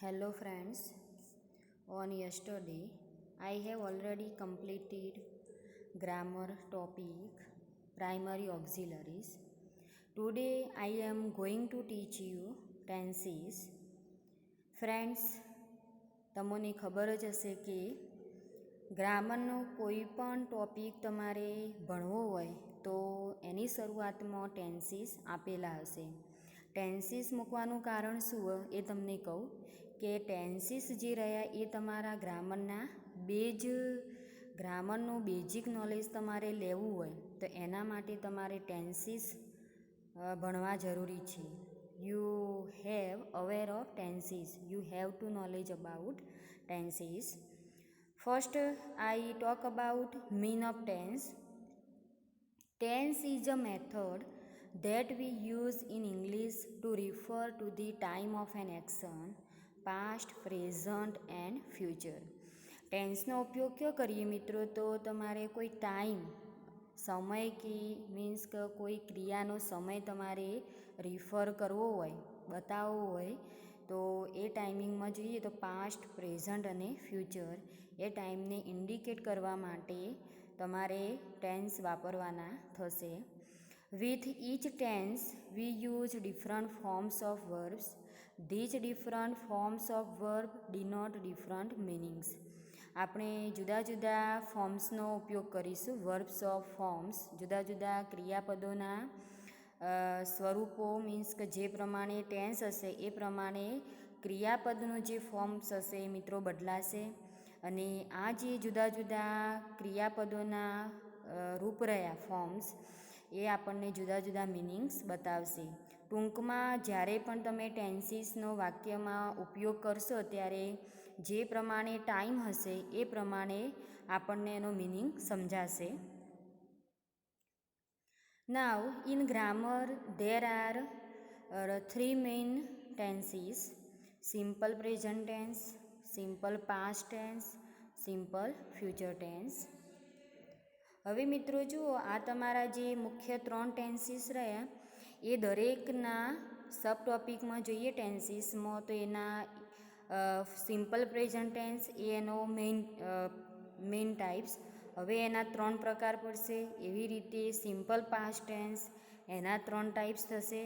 Hello friends, on yesterday I have already completed grammar topic primary auxiliaries. Today I am going to teach you tenses. Friends, તમને ખબર જ હશે કે ગ્રામરનો કોઈ પણ ટોપિક તમારે ભણવો હોય તો એની શરૂઆતમાં ટેન્સીસ આપેલા હશે. ટેન્સીસ મૂકવાનું કારણ શું એ તમને કહું કે ટેન્સીસ જે રહ્યા એ તમારા ગ્રામરનું બેઝિક નોલેજ તમારે લેવું હોય તો એના માટે તમારે ટેન્સીસ ભણવા જરૂરી છે. You have aware of tenses, you have to knowledge about tenses. First, I talk about mean of tense. Tense is a method that we use in English to refer to the time of an action, past, present and future. ટેન્સનો ઉપયોગ ક્યાં કરીએ મિત્રો? તો તમારે કોઈ time સમય કે means કે કોઈ ક્રિયાનો સમય તમારે રિફર કરવો હોય, બતાવવો હોય તો એ ટાઈમિંગમાં જોઈએ તો પાસ્ટ, પ્રેઝન્ટ અને ફ્યુચર એ ટાઈમને ઇન્ડિકેટ કરવા માટે તમારે ટેન્સ વાપરવાના થશે. With each tense we use different forms of verbs. These different forms of verb denote different meanings. આપણે જુદા જુદા ફોર્મ્સનો ઉપયોગ કરીશું, વર્બ્સ ઓફ ફોર્મ્સ, જુદા જુદા ક્રિયાપદોના સ્વરૂપો મીન્સ કે જે પ્રમાણે ટેન્સ હશે એ પ્રમાણે ક્રિયાપદનું જે ફોર્મ્સ હશે એ મિત્રો બદલાશે. અને આ જે જુદા જુદા ક્રિયાપદોના રૂપ રહ્યા ફોર્મ્સ એ આપણને જુદા જુદા મિનિંગ્સ બતાવશે. ટૂંકમાં જ્યારે પણ તમે ટેન્સીસનો વાક્યમાં ઉપયોગ કરશો ત્યારે જે પ્રમાણે ટાઈમ હશે એ પ્રમાણે આપણને એનો મિનિંગ સમજાશે. Now, in grammar, there are three main tenses: simple present tense, simple past tense, simple future tense. હવે મિત્રો જુઓ, આ તમારા જે મુખ્ય 3 ટેન્સીસ રહ્યા એ દરેકના સબ ટોપિકમાં જોઈએ ટેન્સીસમાં તો એના સિમ્પલ પ્રેઝન્ટ ટેન્સ એ એનો મેઇન ટાઈપ્સ. હવે એના 3 પ્રકાર પડશે. એવી રીતે સિમ્પલ પાસ્ટ ટેન્સ એના 3 ટાઈપ્સ થશે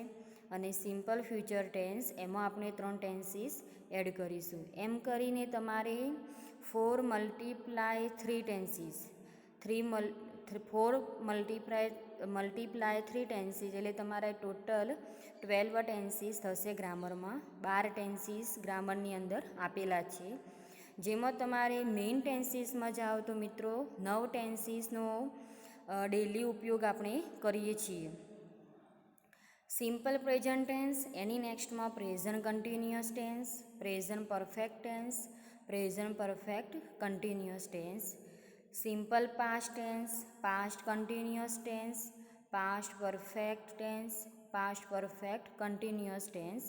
અને સિમ્પલ ફ્યુચર ટેન્સ એમાં આપણે 3 ટેન્સીસ એડ કરીશું. એમ કરીને તમારે 4 મલ્ટીપ્લાય 3 ટેન્સીસ 4 મલ્ટીપ્લાય 3 ટેન્સીસ એટલે તમારા ટોટલ 12 ટેન્સીસ થશે ગ્રામરમાં. 12 ટેન્સીસ ગ્રામરની અંદર આપેલા છે, જેમાં તમારે મેઇન ટેન્સીસમાં જાઓ તો મિત્રો 9 ટેન્સીસનો ડેલી ઉપયોગ આપણે કરીએ છીએ. સિમ્પલ પ્રેઝન્ટ ટેન્સ, એની નેક્સ્ટમાં present continuous tense, present perfect tense, present perfect continuous tense. Simple past tense, past continuous tense, past perfect tense, past perfect continuous tense.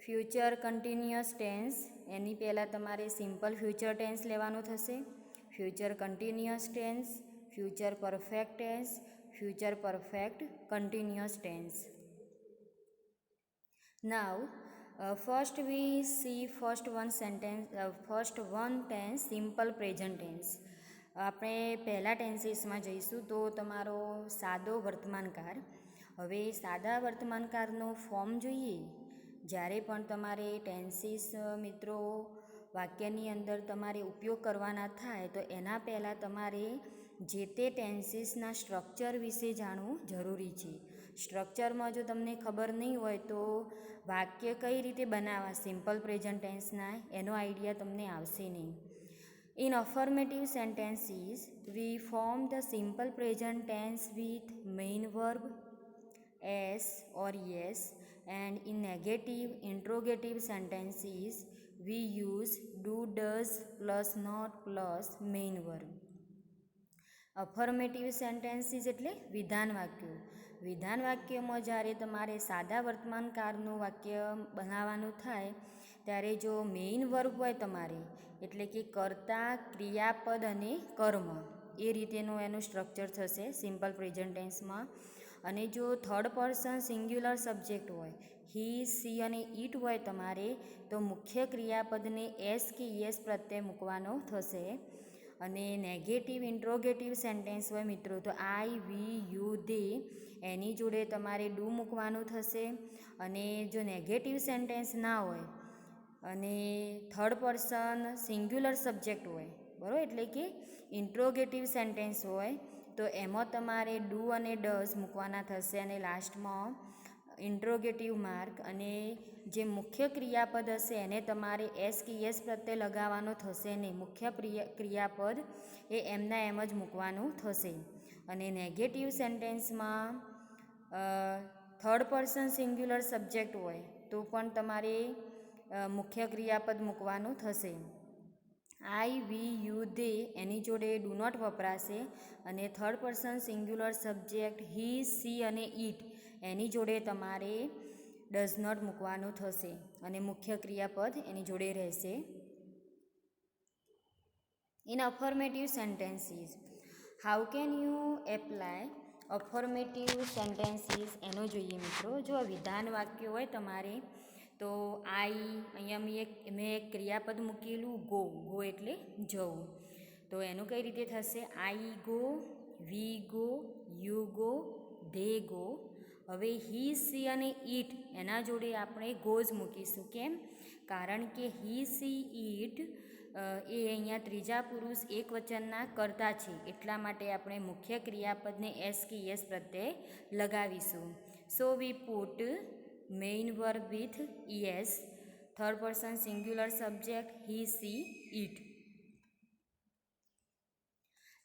Future continuous tense, એની પહેલાં તમારે સિમ્પલ ફ્યુચર ટેન્સ લેવાનું થશે. Future continuous tense, future perfect tense, future perfect continuous tense. Now, first we see first one tense, simple present tense. આપણે પહેલા ટેન્સીસમાં જઈશું તો તમારો સાદો વર્તમાનકાળ. હવે સાદા વર્તમાનકાળનો ફોર્મ જોઈએ. જ્યારે પણ તમારે ટેન્સીસ મિત્રો વાક્યની અંદર તમારે ઉપયોગ કરવાના થાય તો એના પહેલાં તમારે જે તે ટેન્સીસના સ્ટ્રક્ચર વિશે જાણવું જરૂરી છે. સ્ટ્રક્ચરમાં જો તમને ખબર નહીં હોય તો વાક્ય કઈ રીતે બનાવવા સિમ્પલ પ્રેઝન્ટ ટેન્સના એનો આઈડિયા તમને આવશે નહીં. In affirmative sentences, we form the simple present tense with main verb as or yes, and in negative interrogative sentences, we use do, does plus not plus main verb. Affirmative sentences એટલે વિધાન વાક્યો. વિધાન વાક્યમાં જ્યારે તમારે સાદા વર્તમાનકાળનું વાક્ય બનાવવાનું થાય ત્યારે જો મેઇન વર્બ હોય તમારે એટલે કે કર્તા, ક્રિયાપદ અને કર્મ એ રીતેનું એનું સ્ટ્રક્ચર થશે સિમ્પલ પ્રેઝન્ટ ટેન્સમાં. અને જો થર્ડ પર્સન સિંગ્યુલર સબ્જેક્ટ હોય હી, સી અને ઈટ હોય તમારે તો મુખ્ય ક્રિયાપદને એસ કે યસ પ્રત્યે મૂકવાનો થશે. અને નેગેટિવ ઇન્ટ્રોગેટિવ સેન્ટેન્સ હોય મિત્રો તો આઈ, વી, યુ, ધે એની જોડે તમારે ડુ મૂકવાનું થશે. અને જો નેગેટિવ સેન્ટેન્સ ના હોય અને થર્ડ પર્સન સિંગ્યુલર સબ્જેક્ટ હોય બરાબર, એટલે કે ઇન્ટ્રોગેટિવ સેન્ટેન્સ હોય તો એમાં તમારે ડુ અને ડઝ મૂકવાના થશે અને લાસ્ટમાં ઇન્ટ્રોગેટિવ માર્ક. અને જે મુખ્ય ક્રિયાપદ હશે એને તમારે એસ કે યસ પ્રત્યે લગાવવાનો થશે નહીં. મુખ્ય ક્રિયાપદ એ એમના એમ જ મૂકવાનું થશે. અને નેગેટિવ સેન્ટેન્સમાં થર્ડ પર્સન સિંગ્યુલર સબ્જેક્ટ હોય તો પણ તમારે મુખ્ય ક્રિયાપદ મૂકવાનું થશે. આઈ, વી, યુ, ધે એની જોડે ડુ નોટ વપરાશે. અને third person singular subject he, C અને ઈટ એની જોડે તમારે ડઝ નોટ મૂકવાનું થશે અને મુખ્ય ક્રિયાપદ એની જોડે રહેશે. In affirmative sentences, how can you apply affirmative sentences એનો જોઈએ મિત્રો. જો વિધાન વાક્ય હોય તમારે તો આઈ, અહીંયા મેં એક ક્રિયાપદ મૂકેલું ગો. ગો એટલે જવું. તો એનું કઈ રીતે થશે? I go, we go, you go, they go. હવે હી, સી અને ઈટ એના જોડે આપણે ગોઝ મૂકીશું. કેમ? કારણ કે હી, સી, ઈટ એ અહીંયા ત્રીજા પુરુષ એક વચનના કર્તા છે, એટલા માટે આપણે મુખ્ય ક્રિયાપદને એસ કે યસ પ્રત્યે લગાવીશું. So we put main verb with ES, third person singular subject he, she, it.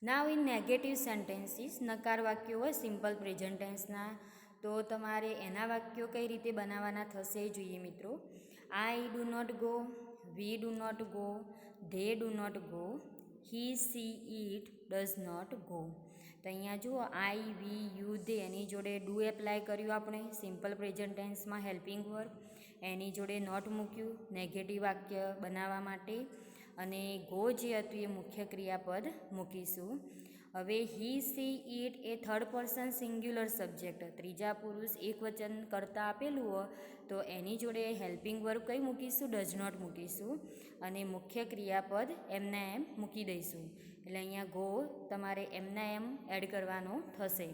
Now in negative sentences, નકાર વાક્યો હોય સિમ્પલ પ્રેઝન્ટ ટેન્સના તો તમારે એના વાક્યો કઈ રીતે બનાવવાના થશે જોઈએ મિત્રો. I do not go, we do not go, they do not go, he, she, it does not go. તો અહીંયા જુઓ આઈ, વી, યુ, ધે એની જોડે ડુ એપ્લાય કર્યું આપણે સિમ્પલ પ્રેઝન્ટ ટેન્સમાં હેલ્પિંગ વર્બ, એની જોડે નોટ મૂક્યું નેગેટિવ વાક્ય બનાવવા માટે. અને ગો જે હતું એ મુખ્ય ક્રિયાપદ મૂકીશું. હવે હી, she, it A third person singular subject ત્રીજા પુરુષ એક વચન કરતાં આપેલું હોય તો એની જોડે હેલ્પિંગ વર્બ કઈ મૂકીશું? ડઝ નોટ મૂકીશું. અને મુખ્ય ક્રિયાપદ એમના એમ મૂકી દઈશું. એટલે અહીંયા ગો તમારે એમના એમ એડ કરવાનો થશે.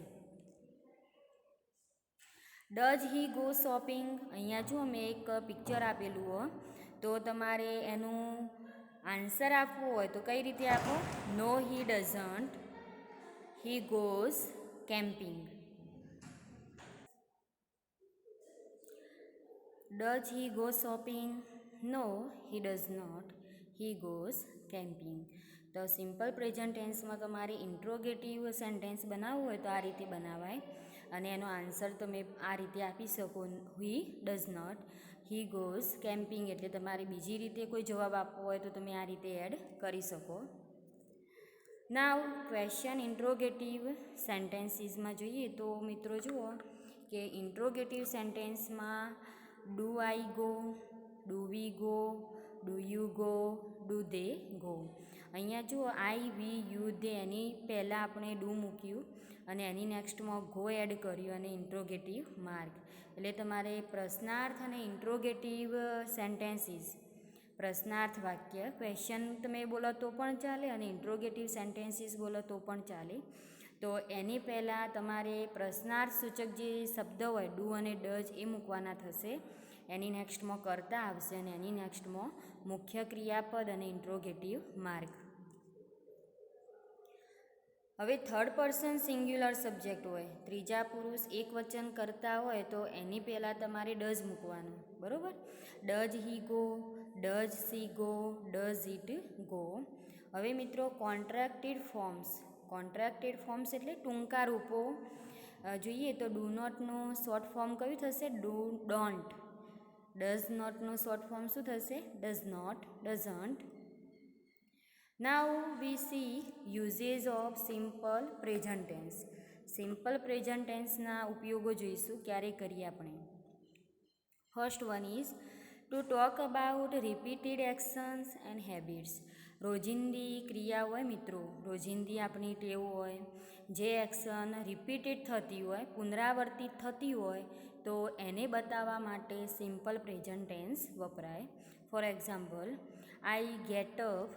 ડઝ હી ગો શોપિંગ, અહીંયા જો મેં એક પિક્ચર આપેલું હોય તો તમારે એનું આન્સર આપવો હોય તો કઈ રીતે આપો? No he doesn't, he goes camping. Does he go shopping? No he does not, he goes camping. તો સિમ્પલ પ્રેઝન્ટ ટેન્સમાં તમારે ઇન્ટ્રોગેટિવ સેન્ટેન્સ બનાવવું હોય તો આ રીતે બનાવાય અને એનો આન્સર તમે આ રીતે આપી શકો. He does not, he goes camping. એટલે તમારે બીજી રીતે કોઈ જવાબ આપવો હોય તો તમે આ રીતે એડ કરી શકો. નાવ ક્વેશ્ચન ઇન્ટ્રોગેટિવ સેન્ટેન્સીસમાં જોઈએ તો મિત્રો જુઓ કે ઇન્ટ્રોગેટિવ સેન્ટેન્સમાં do I go, do we go, do you go, do they go. અહીંયા જુઓ આઈ, વી, યુ, ધે એની પહેલાં આપણે ડુ મૂક્યું અને એની નેક્સ્ટમાં ગો એડ કર્યું અને ઇન્ટ્રોગેટિવ માર્ક. એટલે તમારે પ્રશ્નાર્થ અને ઇન્ટ્રોગેટિવ સેન્ટેન્સીસ, પ્રશ્નાર્થ વાક્ય ક્વેશ્ચન તમે બોલો તો પણ ચાલે અને ઇન્ટ્રોગેટિવ સેન્ટેન્સીસ બોલો તો પણ ચાલે. તો એની પહેલાં તમારે પ્રશ્નાર્થ સૂચક જે શબ્દ હોય ડુ અને ડઝ એ મૂકવાના થશે. એની નેક્સ્ટમાં કરતા આવશે અને એની નેક્સ્ટમાં મુખ્ય ક્રિયાપદ અને ઇન્ટ્રોગેટિવ માર્ક. હવે થર્ડ પર્સન સિંગ્યુલર સબ્જેક્ટ હોય ત્રીજા પુરુષ એક વચન કરતા હોય તો એની પહેલાં તમારે ડઝ મૂકવાનું બરાબર. Does he go, does she go, does it go. હવે મિત્રો કોન્ટ્રાક્ટેડ ફોર્મ્સ, કોન્ટ્રાક્ટેડ ફોર્મ્સ એટલે ટૂંકા રૂપો જોઈએ તો ડુ નોટનું શોર્ટ ફોર્મ કયું થશે? Do don't. ડઝ નોટનું શોર્ટ ફોર્મ શું થશે? Does not, doesn't. Now we see uses of simple present tense. Simple present ટેન્સના ઉપયોગો જોઈશું ક્યારે કરીએ આપણે. First one is to talk about repeated actions and habits. રોજિંદી ક્રિયા હોય મિત્રો, રોજિંદી આપણી ટેવ હોય, જે એક્શન રિપીટેડ થતી હોય, પુનરાવર્તિત થતી હોય તો એને બતાવવા માટે સિમ્પલ પ્રેઝન્ટ ટેન્સ વપરાય. For example, I get up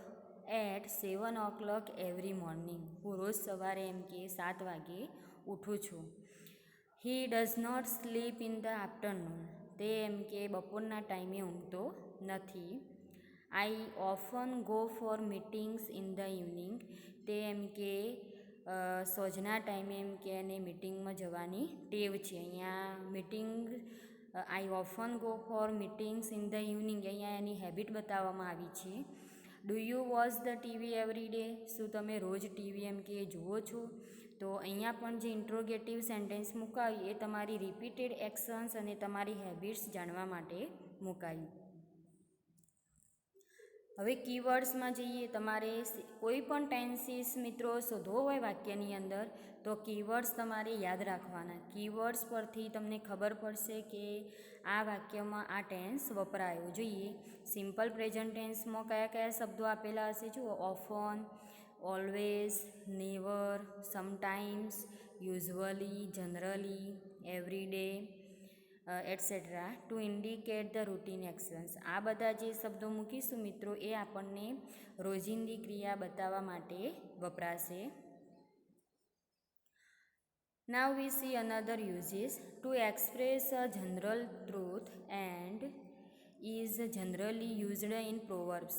at 7 o'clock every morning. હું રોજ સવારે એમ કે 7 વાગે ઉઠું છું. He does not sleep in the afternoon. તે એમ કે બપોરના ટાઈમે ઊંઘતો નથી. I often go for meetings in the evening. તે એમ કે સોજના ટાઈમે એમ કે એને મિટિંગમાં જવાની ટેવ છે. અહીંયા meeting I often go for meetings in the evening અહીંયા એની હેબિટ બતાવવામાં આવી છે. Do you watch the TV every day. શું તમે રોજ ટીવી એમ કે જુઓ છો? તો અહીંયા પણ જે ઇન્ટ્રોગેટિવ સેન્ટેન્સ મુકાવી એ તમારી રિપીટેડ એક્શન્સ અને તમારી હેબિટ્સ જાણવા માટે મુકાઈ. હવે કીવર્ડ્સમાં જઈએ. તમારે કોઈ પણ ટેન્સીસ મિત્રો શોધવો હોય વાક્યની અંદર તો કીવર્ડ્સ તમારે યાદ રાખવાના. કીવર્ડ્સ પરથી તમને ખબર પડશે કે આ વાક્યમાં આ ટેન્સ વપરાયો. જોઈએ સિમ્પલ પ્રેઝન્ટ ટેન્સમાં કયા કયા શબ્દો આપેલા હશે. જુઓ, often, always, never, sometimes, usually, generally, every day etcetera to indicate the routine actions. આ બધા જે શબ્દો મૂકીશું મિત્રો એ આપણને રોજિંદી ક્રિયા બતાવવા માટે વપરાશે. Now we see another uses. To express a general truth and is generally used in proverbs.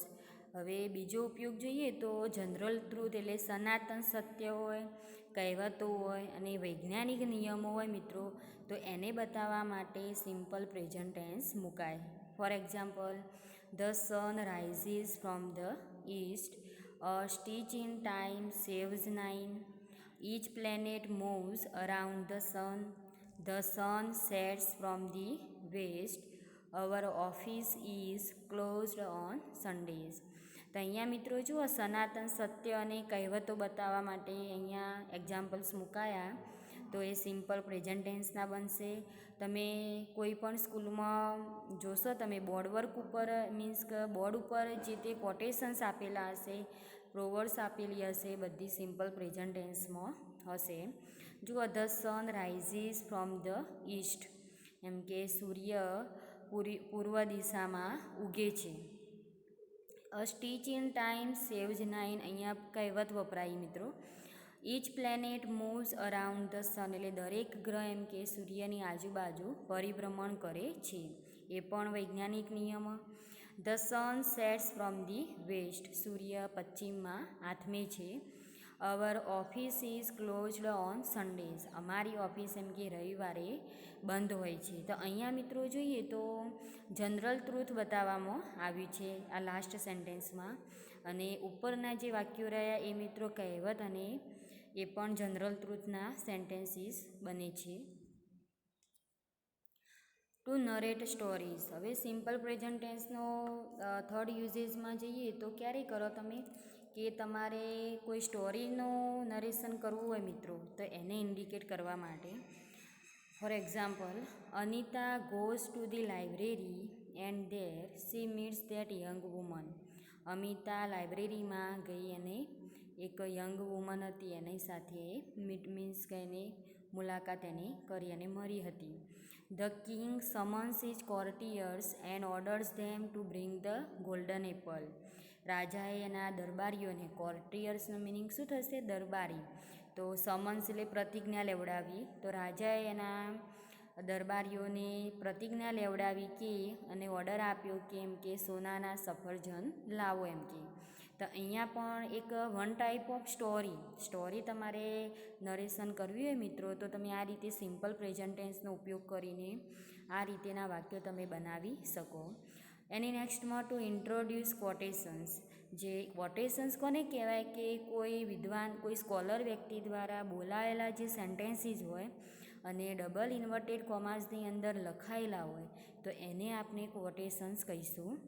હવે બીજો ઉપયોગ જોઈએ તો જનરલ ટ્રુથ એટલે સનાતન સત્ય હોય, કહેવતો હોય અને વૈજ્ઞાનિક નિયમો હોય મિત્રો, તો એને બતાવવા માટે સિમ્પલ પ્રેઝન્ટ ટેન્સ મુકાય. For example, the sun rises from the east. A stitch in time saves 9. Each planet moves around the sun. The sun sets from the west. Our office is closed on Sundays. તો અહીંયા મિત્રો જુઓ, સનાતન સત્ય અને કહેવતો બતાવવા માટે અહીંયા એક્ઝામ્પલ્સ મુકાયા. તો એ સિમ્પલ પ્રેઝન્ટ ટેન્સના બનશે. તમે કોઈ પણ સ્કૂલમાં જોશો, તમે બોર્ડ વર્ક ઉપર મીન્સ કે બોર્ડ ઉપર જે તે કોટેશન્સ આપેલા હશે, પ્રોવર્બ્સ આપેલી હશે, બધી સિમ્પલ પ્રેઝન્ટ ટેન્સમાં હશે. જુઓ, the sun rises from the east. એમ કે સૂર્ય પૂર્વ દિશામાં ઉગે છે. A stitch in time saves 9. અહીંયા કહેવત વપરાય મિત્રો. Each planet moves around the sun એટલે દરેક ગ્રહ એમ કે સૂર્યની આજુબાજુ પરિભ્રમણ કરે છે. એ પણ વૈજ્ઞાનિક નિયમ. The sun sets from the west. સૂર્ય પશ્ચિમમાં આથમે છે. Our office is closed on Sundays. અમારી ઓફિસ એમ કે રવિવારે બંધ હોય છે. તો અહીંયા મિત્રો જોઈએ તો જનરલ ટ્રુથ બતાવવામાં આવ્યું છે આ લાસ્ટ સેન્ટેન્સમાં. અને ઉપરના જે વાક્યો રહ્યા એ મિત્રો કહેવત અને એ પણ જનરલ ટ્રુથના સેન્ટેન્સીસ બને છે. To narrate stories. હવે સિમ્પલ પ્રેઝન્ટ ટેન્સનો થર્ડ યુઝેસમાં જઈએ તો ક્યારે કરો તમે કે તમારે કોઈ સ્ટોરીનું નરેશન કરવું હોય મિત્રો તો એને ઇન્ડિકેટ કરવા માટે. For example, Anita goes to the library and there C meets that young woman. Amita લાઇબ્રેરીમાં ગઈ અને એક યંગ વુમન હતી એની સાથે મીન્સ કે એને મુલાકાત એને કરી અને મળી હતી. The king summons his કોર્ટિયર્સ and orders them to bring the golden Apple. રાજાએ એના દરબારીઓને, કોર્ટિયર્સનું મિનિંગ શું થશે? દરબારી. તો સમન્સ એટલે પ્રતિજ્ઞા લેવડાવી. તો રાજાએ એના દરબારીઓને પ્રતિજ્ઞા લેવડાવી કે અને ઓર્ડર આપ્યો કે એમ કે સોનાના સફરજન લાવો એમ કે. તો અહીંયા પણ એક વન ટાઈપ ઓફ સ્ટોરી તમારે નરેશન કરવી હોય મિત્રો તો તમે આ રીતે સિમ્પલ પ્રેઝન્ટ ટેન્સનો ઉપયોગ કરીને આ રીતેના વાક્યો તમે બનાવી શકો. એની નેક્સ્ટમાં ટુ ઇન્ટ્રોડ્યુસ કોટેશન્સ. જે કોટેશન્સ કોને કહેવાય કે કોઈ વિદ્વાન, કોઈ સ્કોલર વ્યક્તિ દ્વારા બોલાયેલા જે સેન્ટેન્સીસ હોય અને ડબલ ઇન્વર્ટેડ કોમાસની અંદર લખાયેલા હોય તો એને આપણે કોટેશન્સ કહીશું.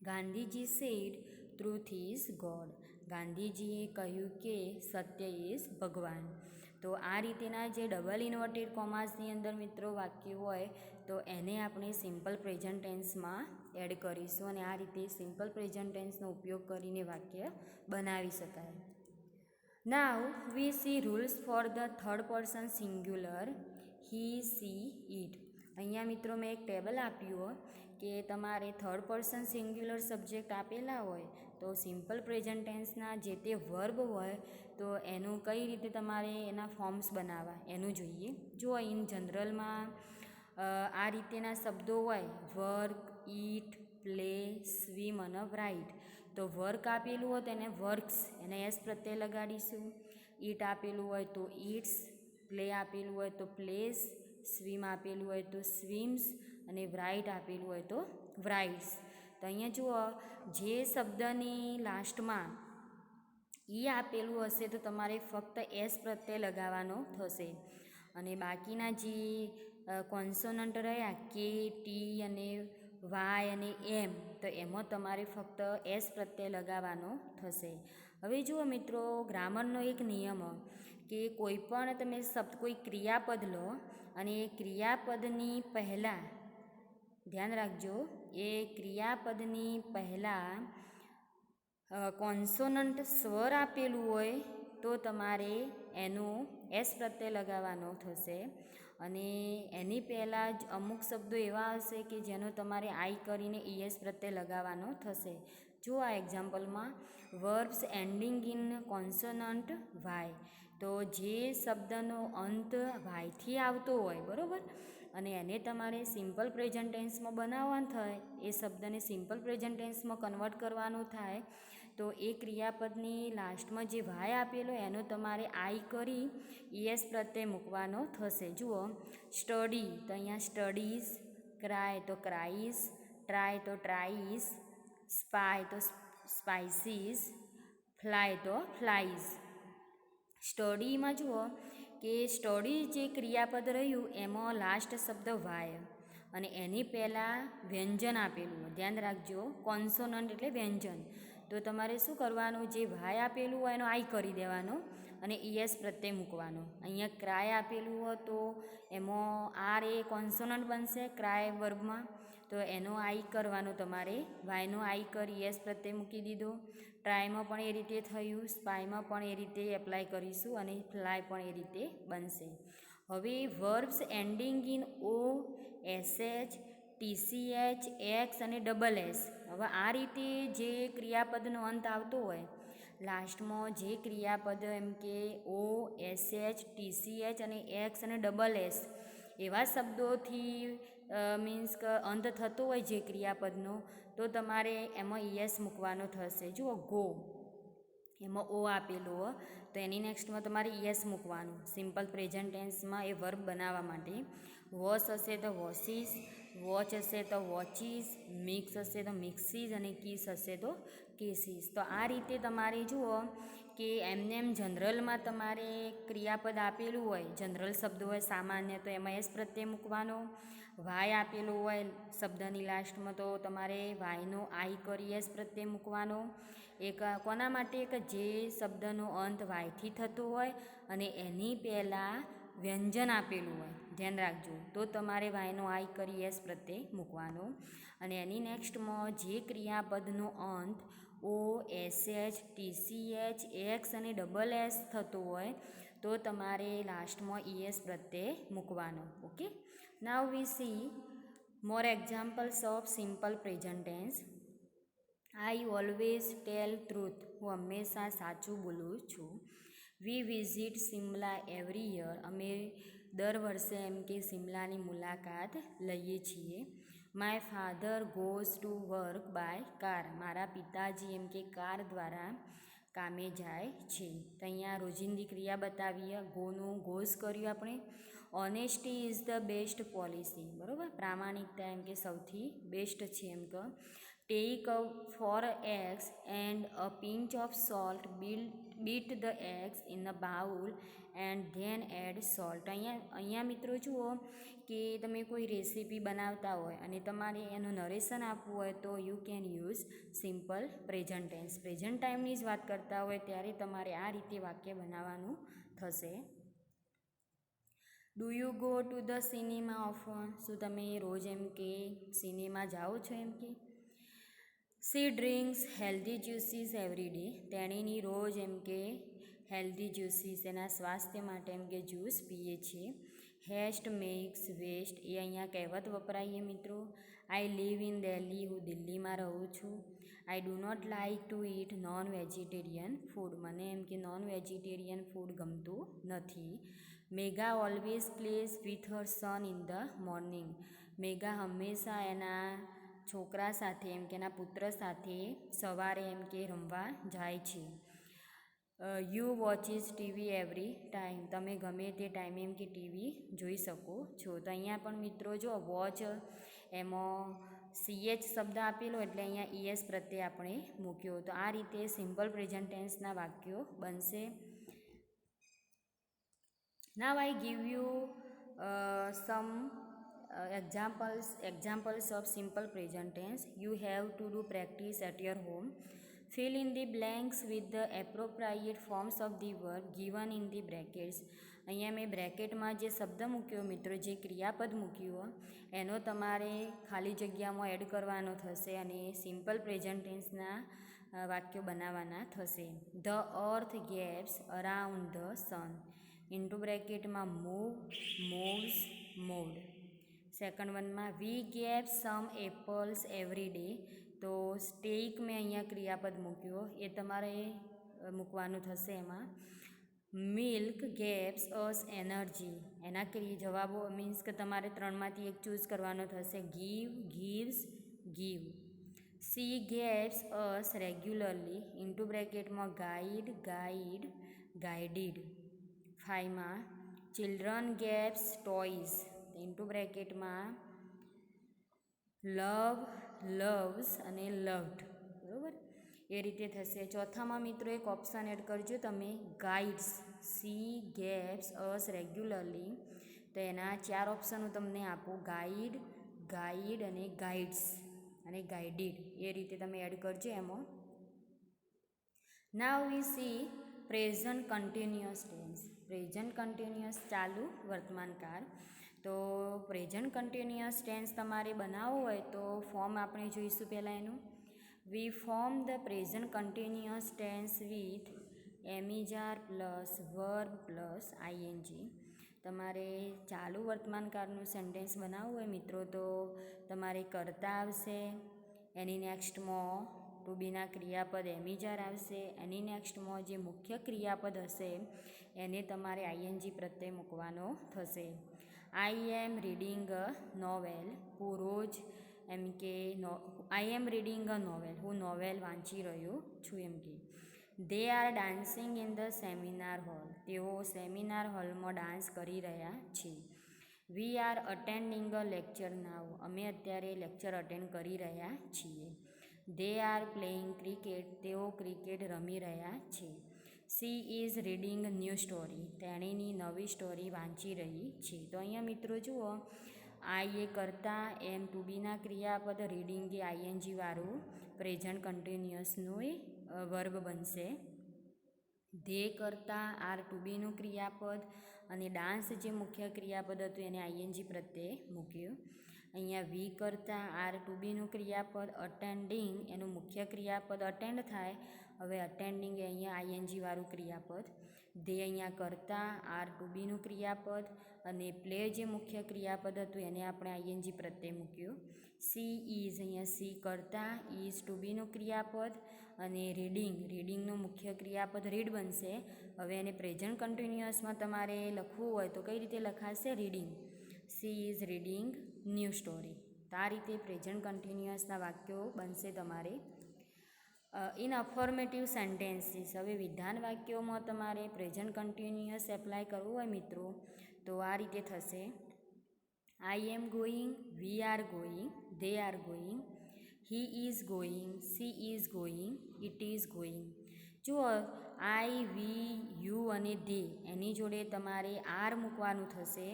Gandhiji said truth is God. ગાંધીજીએ કહ્યું કે સત્ય ઇઝ ભગવાન. તો આ રીતેના જે ડબલ ઇન્વર્ટેડ કોમાસની અંદર મિત્રો વાક્ય હોય તો એને આપણે સિમ્પલ પ્રેઝન્ટ ટેન્સમાં એડ કરીશું અને આ રીતે સિમ્પલ પ્રેઝન્ટ ટેન્સનો ઉપયોગ કરીને વાક્ય બનાવી શકાય. Now we see rules for the third person singular. He she it. અહીંયા મિત્રો મેં એક ટેબલ આપ્યું હોય કે તમારે થર્ડ પર્સન સિંગ્યુલર સબ્જેક્ટ આપેલા હોય તો સિમ્પલ પ્રેઝન્ટ ટેન્સના જે તે વર્બ હોય તો એનું કઈ રીતે તમારે એના ફોર્મ્સ બનાવવા એનું જોઈએ. જો ઇન જનરલમાં આ રીતેના શબ્દો હોય વર્ક, ઈટ, પ્લે, સ્વિમ અને રાઇટ. તો વર્ક આપેલું હોય તો એને વર્ક્સ એને એસ પ્રત્યે લગાડીશું. ઈટ આપેલું હોય તો ઈટ્સ, પ્લે આપેલું હોય તો પ્લેસ, સ્વિમ આપેલું હોય તો સ્વિમ્સ અને રાઇટ આપેલું હોય તો રાઇટ્સ. તો અહીંયા જુઓ જે શબ્દની લાસ્ટમાં ઈ આપેલું હશે તો તમારે ફક્ત એસ પ્રત્યે લગાવવાનો થશે અને બાકીના જે કોન્સોનન્ટ રહ્યા કે, ટી અને વાય અને એમ તો એમાં તમારે ફક્ત એસ પ્રત્યે લગાવવાનો થશે. હવે જુઓ મિત્રો ગ્રામરનો એક નિયમ કે કોઈ પણ તમે શબ્દ કોઈ ક્રિયાપદ લો અને એ ક્રિયાપદની પહેલાં ધ્યાન રાખજો એ ક્રિયાપદની પહેલાં કોન્સોનન્ટ સ્વર આપેલું હોય તો તમારે એનું એસ પ્રત્યે લગાવવાનો થશે અને એની પહેલાં જ અમુક શબ્દો એવા હશે કે જેનો તમારે આઈ કરીને ઈએસ પ્રત્યે લગાવવાનો થશે. જો આ એક્ઝામ્પલમાં verbs ending in consonant y, તો જે શબ્દનો અંત વાયથી આવતો હોય બરાબર અને એને તમારે સિમ્પલ પ્રેઝન્ટ ટેન્સમાં બનાવવાનું થાય, એ શબ્દને સિમ્પલ પ્રેઝન્ટ ટેન્સમાં કન્વર્ટ કરવાનું થાય તો એ ક્રિયાપદની લાસ્ટમાં જે વાય આપેલો એનો તમારે આઈ કરી ઈએસ પ્રત્યે મૂકવાનો થશે. જુઓ સ્ટડી તો અહીંયા સ્ટડીઝ, ક્રાય તો ક્રાઈસ, ટ્રાય તો ટ્રાઈસ, સ્પાય તો સ્પાઇસીસ, ફ્લાય તો ફ્લાઈઝ. સ્ટડીમાં જુઓ કે સ્ટડી જે ક્રિયાપદ રહ્યું એમાં લાસ્ટ શબ્દ વાય અને એની પહેલાં વ્યંજન આપેલું ધ્યાન રાખજો, કોન્સોનન્ટ એટલે વ્યંજન. તો તમારે શું કરવાનું, જે વાય આપેલું હોય એનો આઈ કરી દેવાનો અને ઈએસ પ્રત્યે મૂકવાનો. અહીંયા ક્રાય આપેલું હોય તો એમાં આર એ કોન્સોનન્ટ બનશે ક્રાય વર્બમાં, તો એનો આઈ કરવાનો તમારે, વાયનો આઈ કરી ઈએસ પ્રત્યે મૂકી દીધો. ટ્રાયમાં પણ એ રીતે થયું, સ્પાયમાં પણ એ રીતે એપ્લાય કરીશું અને ફ્લાય પણ એ રીતે બનશે. હવે verbs ending in O, SH, TCH, X અને ડબલ એસ. હવે આ રીતે જે ક્રિયાપદનો અંત આવતો હોય લાસ્ટમાં જે ક્રિયાપદ એમ કે ઓ, એસએચ, ટીસીએચ અને એક્સ અને ડબલ એસ એવા શબ્દોથી મીન્સ કે અંત થતો હોય જે ક્રિયાપદનો તો તમારે એમાં ઈએસ મૂકવાનો થશે. જુઓ ગો એમાં ઓ આપેલો હોય તો એની નેક્સ્ટમાં તમારે ઈએસ મૂકવાનું સિમ્પલ પ્રેઝન્ટ ટેન્સમાં એ વર્બ બનાવવા માટે. વોશ હશે તો વોશિસ, વોચ હશે તો વોચીસ, મિક્સ હશે તો મિક્સીસ અને કિસ હશે તો કેસીસ. તો આ રીતે તમારે જુઓ કે એમને એમ જનરલમાં તમારે ક્રિયાપદ આપેલું હોય, જનરલ શબ્દ હોય સામાન્ય તો એમાં એસ પ્રત્યે મૂકવાનો. વાય આપેલું હોય શબ્દની લાસ્ટમાં તો તમારે વાયનો આઈ કરી એસ પ્રત્યે મૂકવાનો. એક કોના માટે કે જે શબ્દનો અંત વાયથી થતો હોય અને એની પહેલાં વ્યંજન આપેલું હોય ધ્યાન રાખજો, તો તમારે વાયનો આઈ કરી એસ પ્રત્યે મૂકવાનો. અને એની નેક્સ્ટમાં જે ક્રિયાપદનો અંત ઓ, એસએચ, ટીસીએચ, એક્સ અને ડબલ એસ થતો હોય તો તમારે લાસ્ટમાં ઈએસ પ્રત્યે મૂકવાનો. Okay, now we see more examples of simple present tense. I always tell truth, હું હંમેશા સાચું બોલું છું. We visit Simla every year, અમે દર વર્ષે એમ કે સિમલાની મુલાકાત લઈએ છીએ. My father goes to work by car, મારા પિતાજી એમ કે કાર દ્વારા કામે જાય છે. તો અહીંયા રોજિંદી ક્રિયા બતાવીએ, ગોનું ગોઝ કર્યું આપણે. Honesty is the best policy, બરાબર, પ્રામાણિકતા એમ કે સૌથી બેસ્ટ છે એમ કે. Take 4 eggs and a pinch of salt, beat the eggs in a bowl and then add salt. અહીંયા મિત્રો જુઓ કે તમે કોઈ રેસીપી બનાવતા હોય અને તમારે એનું નરેશન આપવું હોય તો you can use simple present tense. Present ટાઈમની જ વાત કરતા હોય ત્યારે તમારે આ રીતે વાક્ય બનાવવાનું થશે. Do you go to the cinema often, શું તમે રોજ એમ કે સિનેમા જાઓ છો એમ કે. C drinks healthy juices every day, તેણીની રોજ એમ કે હેલ્ધી જ્યુસીસ એના સ્વાસ્થ્ય માટે એમ કે જ્યુસ પીએ છીએ. હેસ્ટ મેક્સ વેસ્ટ એ અહીંયા કહેવત વપરાઈએ મિત્રો. આઈ લીવ ઇન દિલ્હી, હું દિલ્હીમાં રહું છું. I do not like to eat non vegetarian food, મને એમ કે નોન વેજીટેરિયન ફૂડ ગમતું નથી. Megha always plays with her son in the morning, Megha હંમેશા એના છોકરા સાથે એમ કે એના પુત્ર સાથે સવારે એમ કે રમવા જાય છે. You watches TV every time, તમે ગમે તે ટાઈમે એમ કે ટીવી જોઈ શકો છો. તો અહીંયા પણ મિત્રો જો વોચ એમાં CH શબ્દ આપેલો એટલે અહીંયા ES પ્રત્યે આપણે મૂક્યો. તો આ રીતે સિમ્પલ પ્રેઝન્ટ ટેન્સના વાક્યો બનશે. Now I give you some examples of simple present tense. You have to do practice at your home. Fill in the blanks with the appropriate forms of the verb given in the brackets. અહીંયા મેં બ્રેકેટમાં જે શબ્દ મૂક્યો મિત્રો, જે ક્રિયાપદ મૂક્યું એનો તમારે ખાલી જગ્યામાં એડ કરવાનો થશે અને સિમ્પલ પ્રેઝન્ટ ટેન્સના વાક્યો બનાવવાના થશે. The earth gaps around the sun, into બ્રેકેટમાં મૂવ, મૂવ્સ, મૂવ્ડ. સેકન્ડ વનમાં we gave some apples every day, તો સ્ટેક મેં અહીંયા ક્રિયાપદ મૂક્યો એ તમારે મૂકવાનું થશે એમાં. મિલ્ક ગેવ્સ અસ એનર્જી, એના જવાબો મીન્સ કે તમારે ત્રણમાંથી એક ચૂઝ કરવાનો થશે. Give, gives, give. She gaves us regularly, into બ્રેકેટમાં ગાઈડ, ગાઈડ, ગાઈડિડ. 5માં ચિલ્ડ્રન ગેવ્સ ટોયઝ, ઇન્ટુ બ્રેકેટમાં લવ, લવ્સ અને લવ્ડ. બરાબર, એ રીતે થશે. ચોથામાં મિત્રો એક ઓપ્શન એડ કરજો તમે, guides. C gaves us regularly, તો એના 4 ઓપ્શન હું તમને આપું, ગાઈડ, ગાઈડ અને ગાઈડ્સ અને ગાઈડિડ. એ રીતે તમે એડ કરજો એમાં. Now we see present continuous tense, present continuous ચાલુ વર્તમાનકાળ. તો પ્રેઝન્ટ કન્ટિન્યુઅસ ટેન્સ તમારે બનાવવું હોય તો ફોર્મ આપણે જોઈશું પહેલાં એનું. We form the present continuous tense with am is are plus verb plus ING. તમારે ચાલુ વર્તમાનકાળનું સેન્ટેન્સ બનાવવું હોય મિત્રો તો તમારે કરતા આવશે, એની નેક્સ્ટમાં ટુ બીના ક્રિયાપદ એમિજાર આવશે, એની નેક્સ્ટમાં જે મુખ્ય ક્રિયાપદ હશે એને તમારે આઈએનજી પ્રત્યે મૂકવાનો થશે. I am reading a novel, હું રોજ એમ કે I am reading a novel, હું નોવેલ વાંચી રહ્યો છું એમ કે. They are dancing in the seminar hall, તેઓ સેમિનાર હોલમાં ડાન્સ કરી રહ્યા છે. We are attending a lecture now, અમે અત્યારે લેક્ચર અટેન્ડ કરી રહ્યા છીએ. દે આર પ્લેઇંગ ક્રિકેટ, તેઓ ક્રિકેટ રમી રહ્યા છે. She is reading new story, તેણીની નવી સ્ટોરી વાંચી રહી છે. તો અહીંયા મિત્રો જુઓ, આઈ એ કરતા, એમ ટુ બીના ક્રિયાપદ, રીડિંગ એ આઈએનજી વાળું પ્રેઝન્ટ કન્ટિન્યુઅસનું એ વર્બ બનશે. ધે કરતા આર ટુ બીનું ક્રિયાપદ અને ડાન્સ જે મુખ્ય ક્રિયાપદ હતું એને આઈએનજી પ્રત્યે મૂક્યું. અહીંયા વી કરતા આર ટુ બીનું ક્રિયાપદ, અટેન્ડિંગ એનું મુખ્ય ક્રિયાપદ અટેન્ડ થાય, હવે અટેન્ડિંગ એ અહીંયા આઈએનજી વાળું ક્રિયાપદ. ધે અહીંયા કરતા આર ટુ બીનું ક્રિયાપદ અને પ્લે જે મુખ્ય ક્રિયાપદ હતું એને આપણે આઈએનજી પ્રત્યે મૂક્યું. સી ઇઝ, અહીંયા સી કરતા, ઇઝ ટુ બીનું ક્રિયાપદ અને રીડિંગ, રીડિંગનું મુખ્ય ક્રિયાપદ રીડ બનશે. હવે એને પ્રેઝન્ટ કન્ટિન્યુઅસમાં તમારે લખવું હોય તો કઈ રીતે લખાશે, reading. C is reading new story. તો આ રીતે પ્રેઝન્ટ કન્ટિન્યુઅસના વાક્યો બનશે તમારે. ઇન અફોર્મેટિવ સેન્ટેન્સીસ, હવે વિધાન વાક્યોમાં તમારે પ્રેઝન્ટ કન્ટિન્યુઅસ એપ્લાય કરવું હોય મિત્રો તો આ રીતે થશે. I am going, we are going, they are going, he is going, she is going, it is going. જુઓ, આઈ, વી, યુ અને ધે એની જોડે તમારે આર મૂકવાનું થશે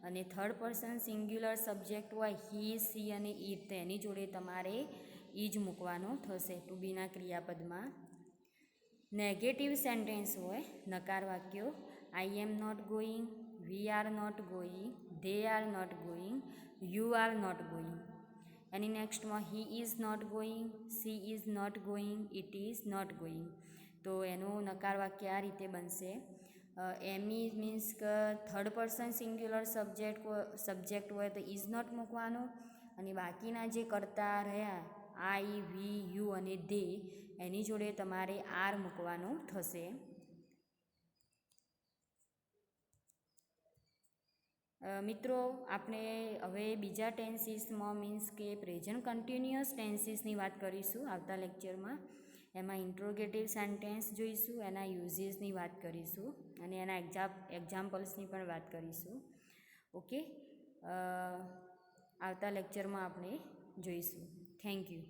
અને થર્ડ પર્સન સિંગ્યુલર સબ્જેક્ટ હોય હી, સી અને ઇટ, તો એની જોડે તમારે ઇજ મૂકવાનો થશે ટુ બીના ક્રિયાપદમાં. નેગેટિવ સેન્ટેન્સ હોય નકાર વાક્યો, I am not going, we are not going, they are not going, you are not going. એની નેક્સ્ટમાં he is not going, she is not going, it is not going. તો એનું નકાર વાક્ય આ રીતે બનશે. એમી મીન્સ કે થર્ડ પર્સન સિંગ્યુલર સબ્જેક્ટ હોય તો ઇઝ નોટ મૂકવાનું, અને બાકીના જે કરતા રહ્યા આઈ, વી, યુ અને ધે, એની જોડે તમારે આર મૂકવાનું થશે. મિત્રો, આપણે હવે બીજા ટેન્સીસમાં મીન્સ કે પ્રેઝન્ટ કન્ટિન્યુઅસ ટેન્સીસની વાત કરીશું આવતા લેક્ચરમાં. એમાં ઇન્ટ્રોગેટિવ સેન્ટેન્સ જોઈશું, એના યુઝીસની વાત કરીશું અને એના એક્ઝામ્પલ્સની પણ વાત કરીશું. ઓકે, આવતા લેક્ચરમાં આપણે જોઈશું. Thank you.